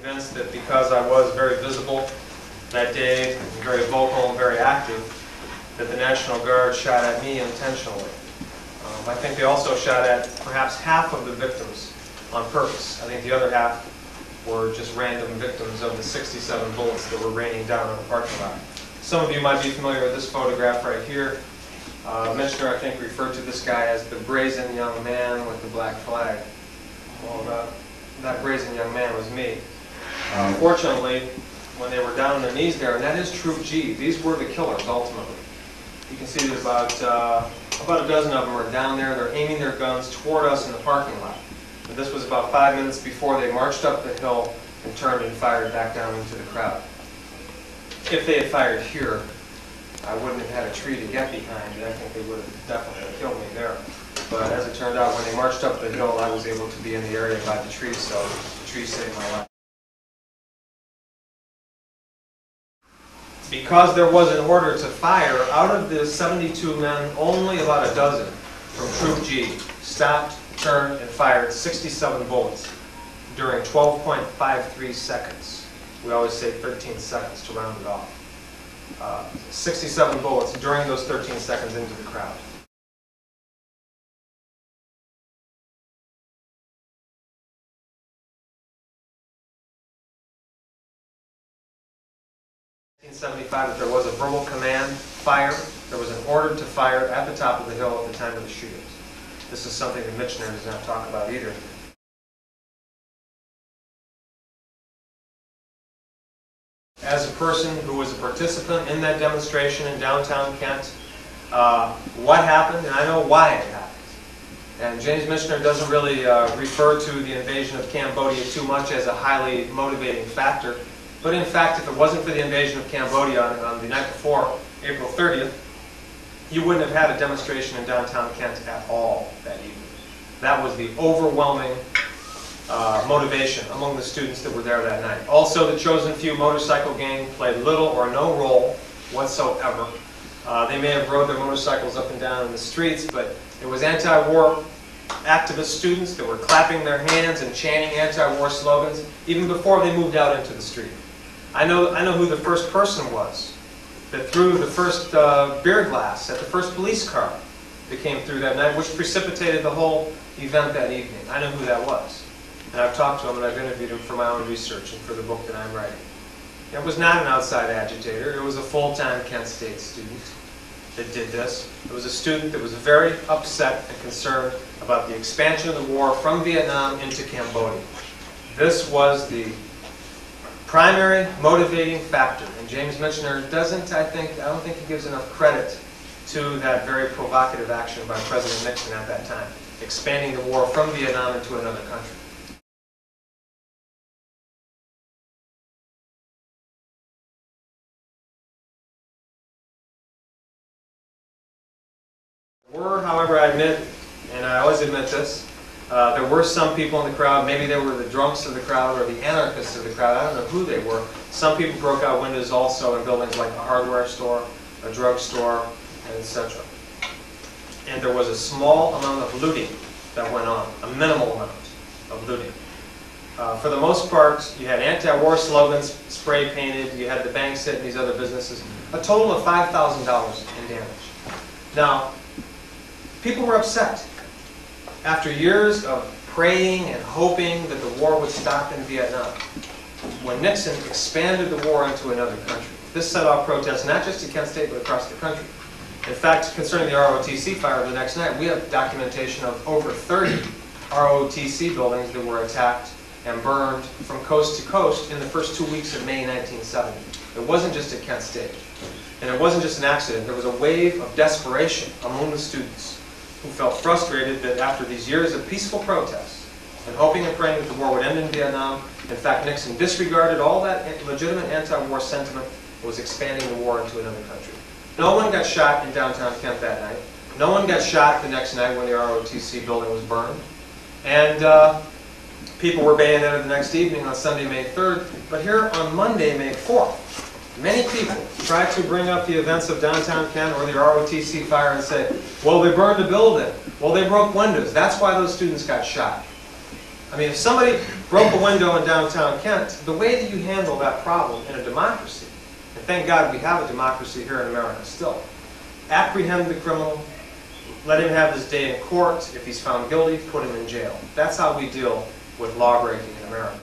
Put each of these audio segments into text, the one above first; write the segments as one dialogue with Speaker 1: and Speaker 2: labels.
Speaker 1: convinced that because I was very visible that day, and very vocal and very active, that the National Guard shot at me intentionally. I think they also shot at perhaps half of the victims on purpose. I think the other half were just random victims of the 67 bullets that were raining down on the parking lot. Some of you might be familiar with this photograph right here. Michener, I think, referred to this guy as the brazen young man with the black flag. Well, that brazen young man was me. Fortunately, when they were down on their knees there, and that is Troop G, these were the killers ultimately. You can see that about a dozen of them are down there. They're aiming their guns toward us in the parking lot. And this was about 5 minutes before they marched up the hill and turned and fired back down into the crowd. If they had fired here, I wouldn't have had a tree to get behind, and I think they would have definitely killed me there. But as it turned out, when they marched up the hill, I was able to be in the area by the tree, so the tree saved my life. Because there was an order to fire, out of the 72 men, only about a dozen from Troop G stopped, turned, and fired 67 bullets during 12.53 seconds. We always say 13 seconds to round it off. 67 bullets during those 13 seconds into the crowd. In 1975, that there was a verbal command, fire. There was an order to fire at the top of the hill at the time of the shootings. This is something that Michener does not talk about either. As a person who was a participant in that demonstration in downtown Kent, what happened, and I know why it happened. And James Michener doesn't really refer to the invasion of Cambodia too much as a highly motivating factor. But in fact, if it wasn't for the invasion of Cambodia on the night before, April 30th, you wouldn't have had a demonstration in downtown Kent at all that evening. That was the overwhelming motivation among the students that were there that night. Also, the chosen few motorcycle gang played little or no role whatsoever. They may have rode their motorcycles up and down in the streets, but it was anti-war activist students that were clapping their hands and chanting anti-war slogans even before they moved out into the street. I know who the first person was that threw the first beer glass at the first police car that came through that night, which precipitated the whole event that evening. I know who that was. And I've talked to him and I've interviewed him for my own research and for the book that I'm writing. It was not an outside agitator. It was a full-time Kent State student that did this. It was a student that was very upset and concerned about the expansion of the war from Vietnam into Cambodia. This was the primary motivating factor, and James Michener doesn't, I don't think he gives enough credit to that very provocative action by President Nixon at that time, expanding the war from Vietnam into another country. There were, however, I admit, and I always admit this, there were some people in the crowd, maybe they were the drunks of the crowd or the anarchists of the crowd, I don't know who they were. Some people broke out windows also in buildings like a hardware store, a drugstore, and etc. And there was a small amount of looting that went on, a minimal amount of looting. For the most part, you had anti-war slogans spray painted, you had the banks hit and these other businesses. A total of $5,000 in damage. Now, people were upset. After years of praying and hoping that the war would stop in Vietnam, when Nixon expanded the war into another country, this set off protests not just in Kent State but across the country. In fact, concerning the ROTC fire the next night, we have documentation of over 30 ROTC buildings that were attacked and burned from coast to coast in the first 2 weeks of May 1970. It wasn't just at Kent State. And it wasn't just an accident. There was a wave of desperation among the students who felt frustrated that after these years of peaceful protests and hoping and praying that the war would end in Vietnam, in fact, Nixon disregarded all that legitimate anti-war sentiment and was expanding the war into another country. No one got shot in downtown Kent that night. No one got shot the next night when the ROTC building was burned. And people were bayoneted the next evening on Sunday, May 3rd. But here on Monday, May 4th, many people try to bring up the events of downtown Kent or the ROTC fire and say, well, they burned a building. Well, they broke windows. That's why those students got shot. I mean, if somebody broke a window in downtown Kent, the way that you handle that problem in a democracy, and thank God we have a democracy here in America still, apprehend the criminal, let him have his day in court. If he's found guilty, put him in jail. That's how we deal with law-breaking in America.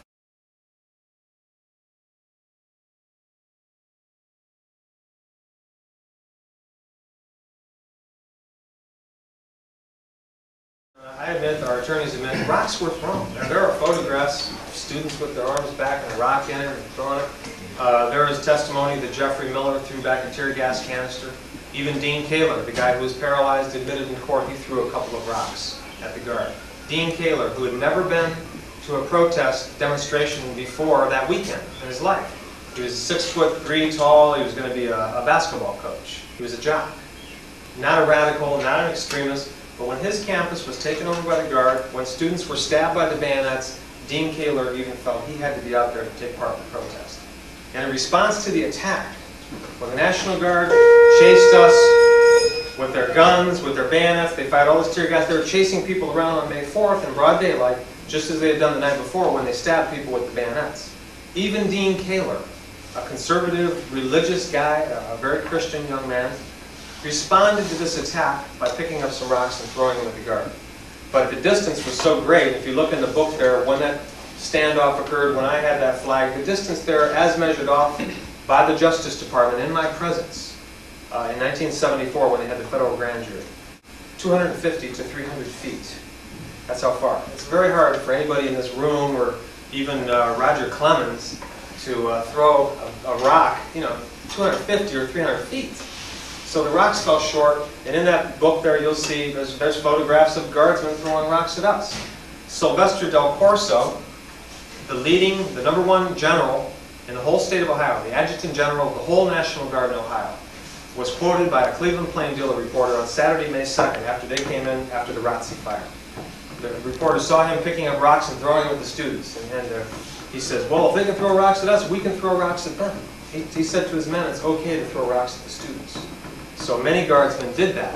Speaker 1: I admit, our attorneys admit, rocks were thrown. There are photographs of students with their arms back and a rock in it and throwing it. There is testimony that Jeffrey Miller threw back a tear gas canister. Even Dean Kaler, the guy who was paralyzed, admitted in court he threw a couple of rocks at the guard. Dean Kaler, who had never been to a protest demonstration before that weekend in his life. He was 6'3" tall, he was going to be a basketball coach. He was a jock. Not a radical, not an extremist, but when his campus was taken over by the Guard, when students were stabbed by the bayonets, Dean Kaler even felt he had to be out there to take part in the protest. And in response to the attack, when the National Guard chased us with their guns, with their bayonets, they fired all this tear gas, they were chasing people around on May 4th in broad daylight, just as they had done the night before when they stabbed people with the bayonets. Even Dean Kaler, a conservative, religious guy, a very Christian young man, responded to this attack by picking up some rocks and throwing them at the Guard. But the distance was so great, if you look in the book there, when that standoff occurred, when I had that flag, the distance there, as measured off by the Justice Department in my presence in 1974 when they had the federal grand jury, 250 to 300 feet. That's how far. It's very hard for anybody in this room or even Roger Clemens to throw a rock, 250 or 300 feet. So the rocks fell short, and in that book there you'll see there's photographs of guardsmen throwing rocks at us. Sylvester Del Corso, the #1 general in the whole state of Ohio, the adjutant general of the whole National Guard in Ohio, was quoted by a Cleveland Plain Dealer reporter on Saturday, May 2nd, after they came in after the ROTC fire. The reporter saw him picking up rocks and throwing them at the students, and he says, well, if they can throw rocks at us, we can throw rocks at them. He said to his men, it's okay to throw rocks at the students. So many guardsmen did that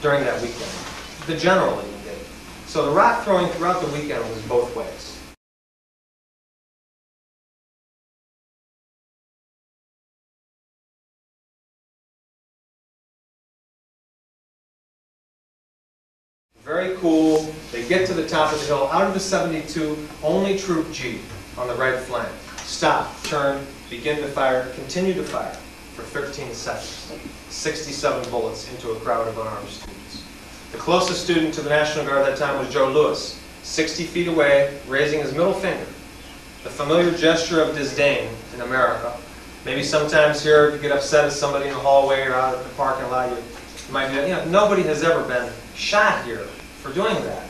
Speaker 1: during that weekend. The general even did. So the rock throwing throughout the weekend was both ways. Very cool. They get to the top of the hill. Out of the 72, only Troop G on the right flank. Stop, turn, begin to fire, continue to fire for 13 seconds. 67 bullets into a crowd of unarmed students. The closest student to the National Guard at that time was Joe Lewis, 60 feet away, raising his middle finger. The familiar gesture of disdain in America. Maybe sometimes here, if you get upset at somebody in the hallway or out at the parking lot, you might be, nobody has ever been shot here for doing that,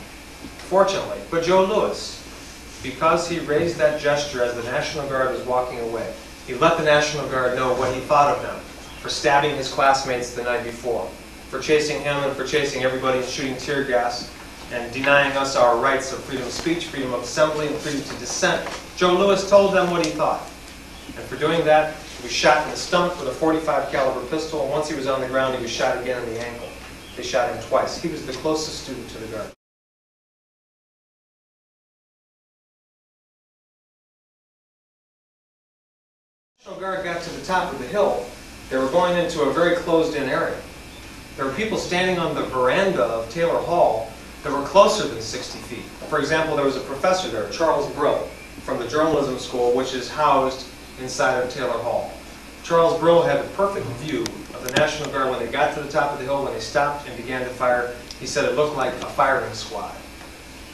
Speaker 1: fortunately. But Joe Lewis, because he raised that gesture as the National Guard was walking away, he let the National Guard know what he thought of them for stabbing his classmates the night before, for chasing him and for chasing everybody and shooting tear gas and denying us our rights of freedom of speech, freedom of assembly, and freedom to dissent. Joe Lewis told them what he thought. And for doing that, he was shot in the stomach with a .45 caliber pistol, and once he was on the ground, he was shot again in the ankle. They shot him twice. He was the closest student to the Guard. The National Guard got to the top of the hill. They were going into a very closed-in area. There were people standing on the veranda of Taylor Hall that were closer than 60 feet. For example, there was a professor there, Charles Brill, from the journalism school, which is housed inside of Taylor Hall. Charles Brill had the perfect view of the National Guard when they got to the top of the hill, when they stopped and began to fire. He said it looked like a firing squad.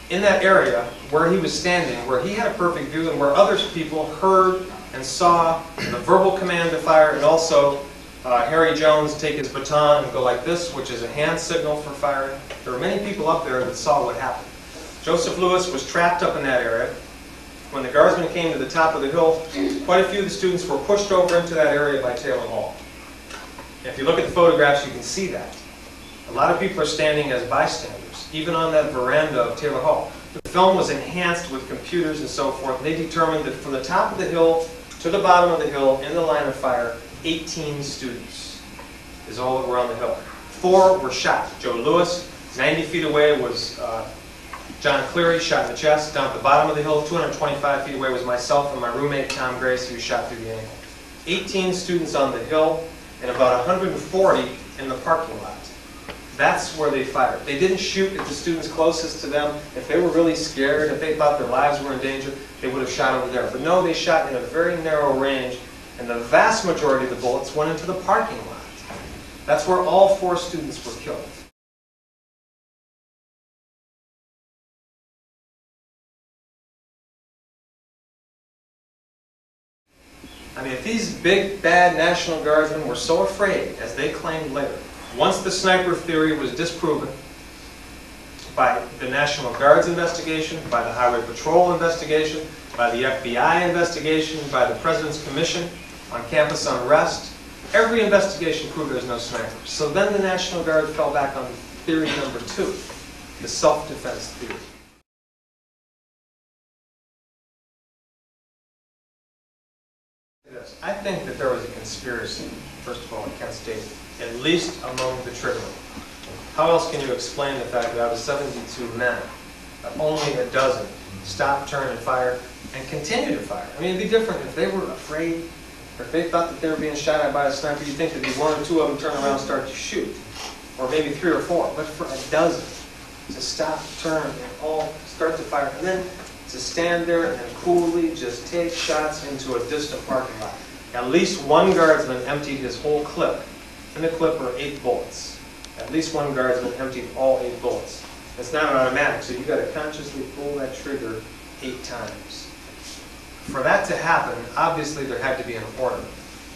Speaker 1: In that area where he was standing, where he had a perfect view and where other people heard and saw the verbal command to fire, and also Harry Jones take his baton and go like this, which is a hand signal for firing. There were many people up there that saw what happened. Joseph Lewis was trapped up in that area. When the guardsmen came to the top of the hill, quite a few of the students were pushed over into that area by Taylor Hall. If you look at the photographs, you can see that. A lot of people are standing as bystanders, even on that veranda of Taylor Hall. The film was enhanced with computers and so forth, and they determined that from the top of the hill to the bottom of the hill, in the line of fire, 18 students is all that were on the hill. 4 were shot. Joe Lewis, 90 feet away, was John Cleary, shot in the chest. Down at the bottom of the hill, 225 feet away, was myself and my roommate, Tom Grace, who was shot through the ankle. 18 students on the hill and about 140 in the parking lot. That's where they fired. They didn't shoot at the students closest to them. If they were really scared, if they thought their lives were in danger, they would have shot over there. But no, they shot in a very narrow range, and the vast majority of the bullets went into the parking lot. That's where all 4 students were killed. I mean, if these big, bad National Guardsmen were so afraid, as they claimed later, once the sniper theory was disproven by the National Guard's investigation, by the Highway Patrol investigation, by the FBI investigation, by the President's Commission on campus unrest, every investigation proved there's no snipers. So then the National Guard fell back on theory number 2, the self-defense theory. I think that there was a conspiracy, first of all, at Kent State, at least among the triggermen. How else can you explain the fact that out of 72 men, only a dozen stopped, turned, and fired, and continued to fire? I mean, it'd be different if they were afraid, or if they thought that they were being shot at by a sniper. You'd think that maybe 1 or 2 of them turn around and start to shoot, or maybe 3 or 4. But for a dozen to stop, turn, and all start to fire, and then to stand there and coolly just take shots into a distant parking lot. At least one guardsman emptied his whole clip. In the clip were 8 bullets. At least one guardsman emptied all 8 bullets. It's not an automatic, so you've got to consciously pull that trigger 8 times. For that to happen, obviously there had to be an order.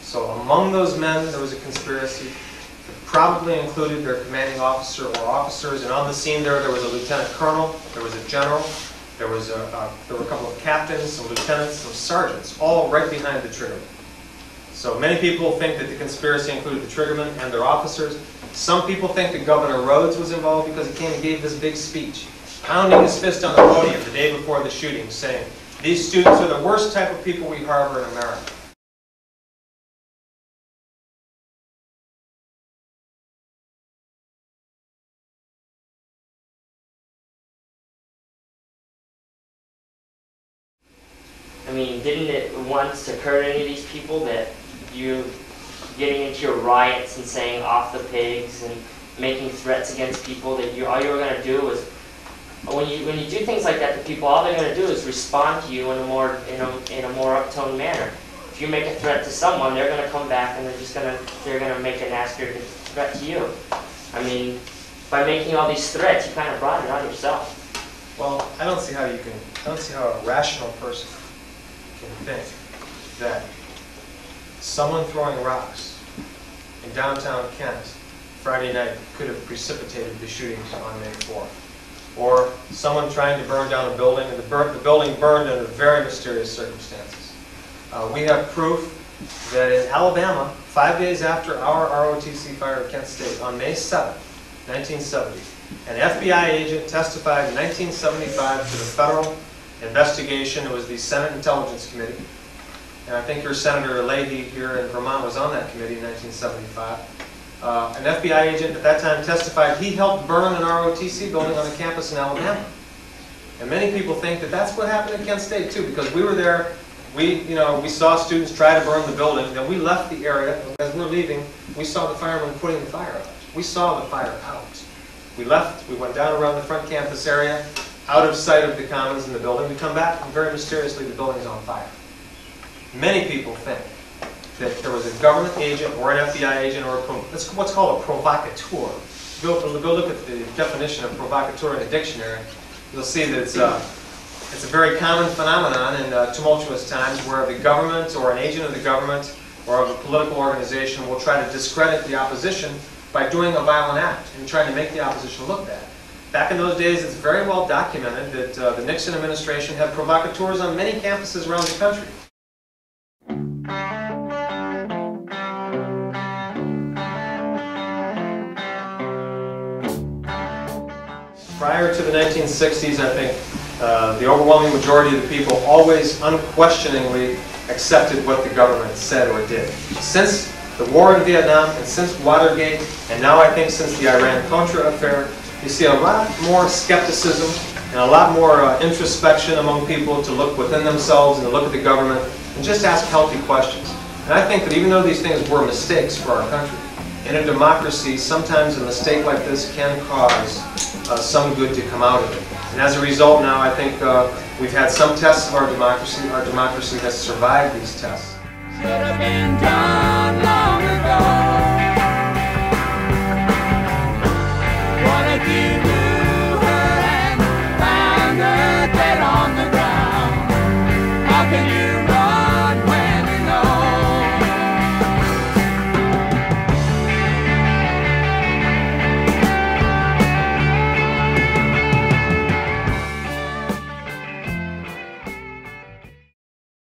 Speaker 1: So among those men, there was a conspiracy. It probably included their commanding officer or officers, and on the scene there was a lieutenant colonel, there was a general, there were a couple of captains, some lieutenants, some sergeants, all right behind the triggerman. So many people think that the conspiracy included the triggermen and their officers. Some people think that Governor Rhodes was involved because he came and gave this big speech, pounding his fist on the podium the day before the shooting, saying, "These students are the worst type of people we harbor in America."
Speaker 2: I mean, didn't it once occur to any of these people that you getting into your riots and saying "off the pigs" and making threats against people, that all you were going to do was, when you do things like that to people, all they're going to do is respond to you in a more uptoned manner. If you make a threat to someone, they're going to come back and they're going to make a nastier threat to you. I mean, by making all these threats, you kind of brought it on yourself.
Speaker 1: Well, I don't see how a rational person can think that someone throwing rocks in downtown Kent Friday night could have precipitated the shootings on May 4th. Or someone trying to burn down a building, and the building burned under very mysterious circumstances. We have proof that in Alabama, 5 days after our ROTC fire at Kent State, on May 7th, 1970, an FBI agent testified in 1975 to the federal investigation. It was the Senate Intelligence Committee. And I think your Senator Leahy here in Vermont was on that committee in 1975. An FBI agent at that time testified he helped burn an ROTC building on a campus in Alabama. And many people think that that's what happened at Kent State too, because we were there. We saw students try to burn the building. Then we left the area. As we're leaving, we saw the firemen putting the fire out. We saw the fire out. We left. We went down around the front campus area, out of sight of the commons and the building. We come back, and very mysteriously, the building's on fire. Many people think that there was a government agent or an FBI agent or what's called a provocateur. Go look at the definition of provocateur in a dictionary. You'll see that it's a very common phenomenon in tumultuous times where the government or an agent of the government or of a political organization will try to discredit the opposition by doing a violent act and trying to make the opposition look bad. Back in those days, it's very well documented that the Nixon administration had provocateurs on many campuses around the country. Prior to the 1960s, I think the overwhelming majority of the people always unquestioningly accepted what the government said or did. Since the war in Vietnam and since Watergate, and now I think since the Iran-Contra affair, you see a lot more skepticism and a lot more introspection among people to look within themselves and to look at the government and just ask healthy questions. And I think that even though these things were mistakes for our country, in a democracy, sometimes a mistake like this can cause some good to come out of it. And as a result now, I think we've had some tests of our democracy. Our democracy has survived these tests.
Speaker 3: Should have been done long ago.